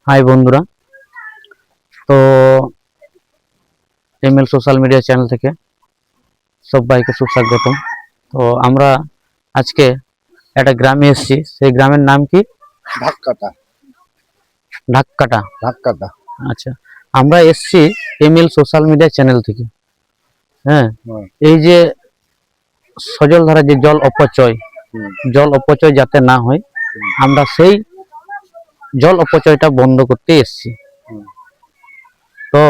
High বন্ধুরা, তো ML social media channel থেকে সবাইকে সুস্বাগতম। তো আমরা আজকে একটা গ্রামে এসেছি। সেই গ্রামের নাম কি? ঢাকাটা। ঢাকাটা। ঢাকাটা। আচ্ছা, আমরা এসেছি এমএল সোশ্যাল মিডিয়া চ্যানেল থেকে। হ্যাঁ, এই যে সজলধারা যে জল অপচয় যাতে না হয়, আমরা সেই জল অপচয়টা বন্ধ করতে এসেছি। তো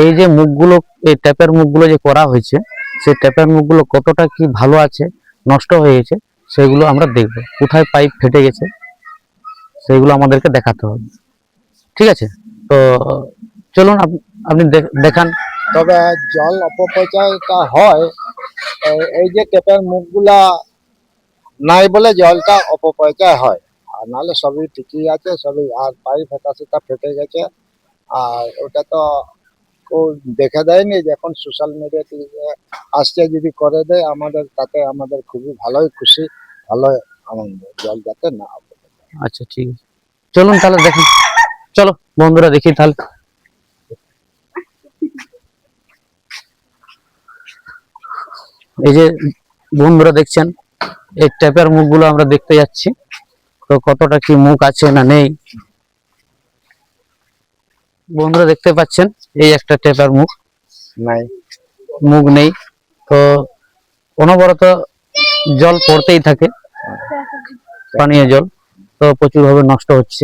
এই যে মুখগুলো, এই ট্যাপের মুখগুলো যে করা হয়েছে, সেই ট্যাপের মুখগুলো কতটা কি ভালো আছে, নষ্ট হয়ে গেছে, সেগুলো আমরা দেখব। কোথায় পাইপ ফেটে গেছে সেগুলো আমাদেরকে দেখাতে হবে, ঠিক আছে? তো চলুন আপনি দেখান। তবে জল অপচয়টা হয় এই যে ট্যাপের মুখগুলা নাই বলে জলটা অপচয় হয়, আর নাহলে সবই ঠিকই আছে, সবই। আর পাইপ সেটা ফেটে গেছে, আর ওটা তো কেউ দেখে দেয়নি। যখন সোশ্যাল মিডিয়া আসছে, যদি করে দেয় আমাদের, তাতে আমাদের খুবই ভালোই খুশি, ভালো আনন্দ। জল যাতে না অপচয়। আচ্ছা, ঠিক আছে, চলুন তাহলে দেখুন। চলো বন্ধুরা, দেখি তাহলে। এই যে বন্ধুরা দেখছেন, এই ট্যাপের মুখগুলো আমরা দেখতে যাচ্ছি, তো কতটা কি মুখ আছে না নেই। বন্ধুরা দেখতে পাচ্ছেন, এই একটা ট্যাপের মুখ নেই। তো অনবরত জল পড়তেই থাকে, পানীয় জল, তো প্রচুর ভাবে নষ্ট হচ্ছে।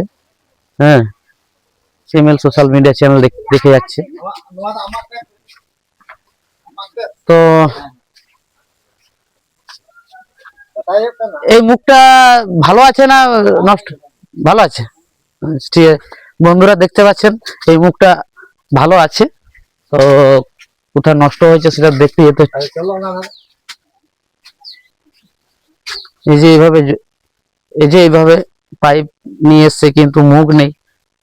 হ্যাঁ, এমএল সোশ্যাল মিডিয়া চ্যানেল দেখে যাচ্ছে। তো এই মুখটা ভালো আছে না নষ্ট? ভালো আছে। ঠিক আছে বন্ধুরা, দেখতে পাচ্ছেন এই মুখটা ভালো আছে। তো কোথায় নষ্ট হয়েছে সেটা দেখতে যেতে। এই যে এইভাবে পাইপ নিয়ে এসছে, কিন্তু মুখ নেই।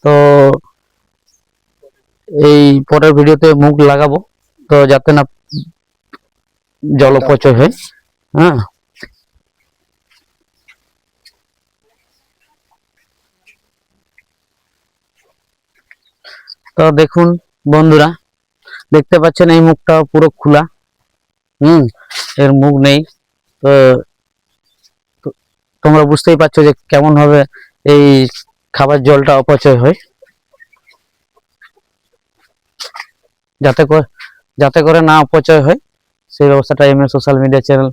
তো এই পরের ভিডিওতে মুখ লাগাবো, তো যাতে না জল অপচয় হয়। হ্যাঁ, তো দেখুন বন্ধুরা, দেখতে পাচ্ছেন এই মুখটা পুরো খোলা। এর মুখ নেই। তো তোমরা বুঝতেই পারছো যে কেমন ভাবে এই খাবার জলটা অপচয় হয়। যাতে করে না অপচয় হয়, সেই ব্যবস্থাটা এমএল সোশ্যাল মিডিয়া চ্যানেল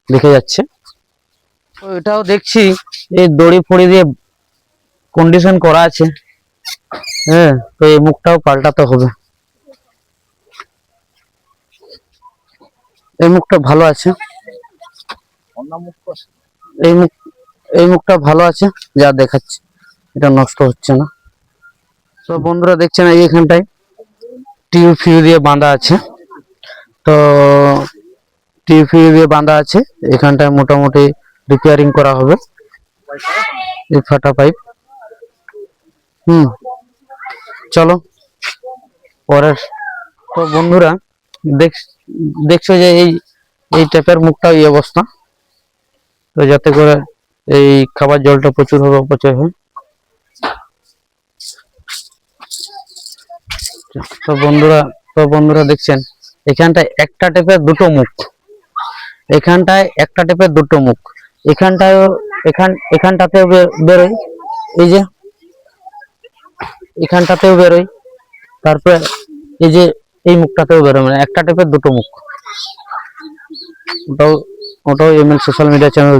দেখে যাচ্ছে। তো এটাও দেখছি এই দড়ি ফড়ি দিয়ে কন্ডিশন করা আছে। হ্যাঁ, তো এই মুখটাও পাল্টাতে হবে। এই মুখটা ভালো আছে, এই মুখটা ভালো আছে, যা দেখাচ্ছে এটা নষ্ট হচ্ছে না। তো বন্ধুরা দেখছেন, এইখানটায় টিউব ফিউ দিয়ে বাঁধা আছে। তো টিউব ফিউ দিয়ে বাঁধা আছে, এখানটায় মোটামুটি রিপেয়ারিং করা হবে এই ফাটা পাইপ। চলো পরের। তো বন্ধুরা দেখছো যে এই ট্যাপের মুখটা এই অবস্থা। তো যাতে করে এই খাবার জলটা প্রচুর ভাবে অপচয় হয়। তো বন্ধুরা দেখছেন, এখানটায় একটা টেপের দুটো মুখ, এখানটাতেও বেরোয়, এই যে এখানটাতেও বেরোয়, তারপরে এই যে এই মুখটাতেও বেরোয়, মানে একটা টেপের দুটো মুখ। ওটাও এমএল সোশ্যাল মিডিয়া চ্যানেল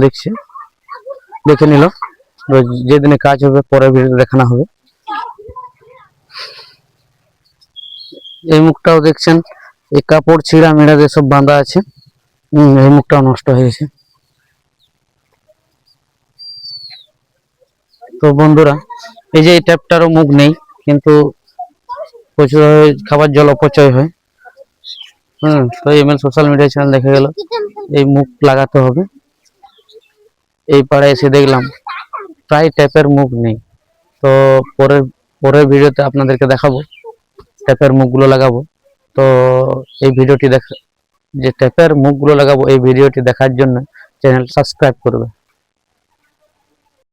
দেখে নিল। যেদিনে কাজ হবে পরের ভিডিও দেখানো হবে। এই মুখটাও দেখছেন, এই কাপড় ছিঁড়া মেড়া দিয়ে সব বাঁধা আছে। এই মুখটাও নষ্ট হয়ে গেছে। তো বন্ধুরা, এই যে এই ট্যাপটারও মুখ নেই, কিন্তু প্রচুর খাবার জল অপচয় হয়। তো এমএল সোশ্যাল মিডিয়া চ্যানেল দেখে গেল এই মুখ লাগাতে হবে। এই পাড়ে এসে দেখলাম প্রায় ট্যাপের মুখ নেই। তো পরের ভিডিওতে আপনাদেরকে দেখাবো ট্যাপের মুখগুলো লাগাবো। তো এই ভিডিওটি যে ট্যাপের মুখগুলো লাগাবো, এই ভিডিওটি দেখার জন্য চ্যানেল সাবস্ক্রাইব করবে।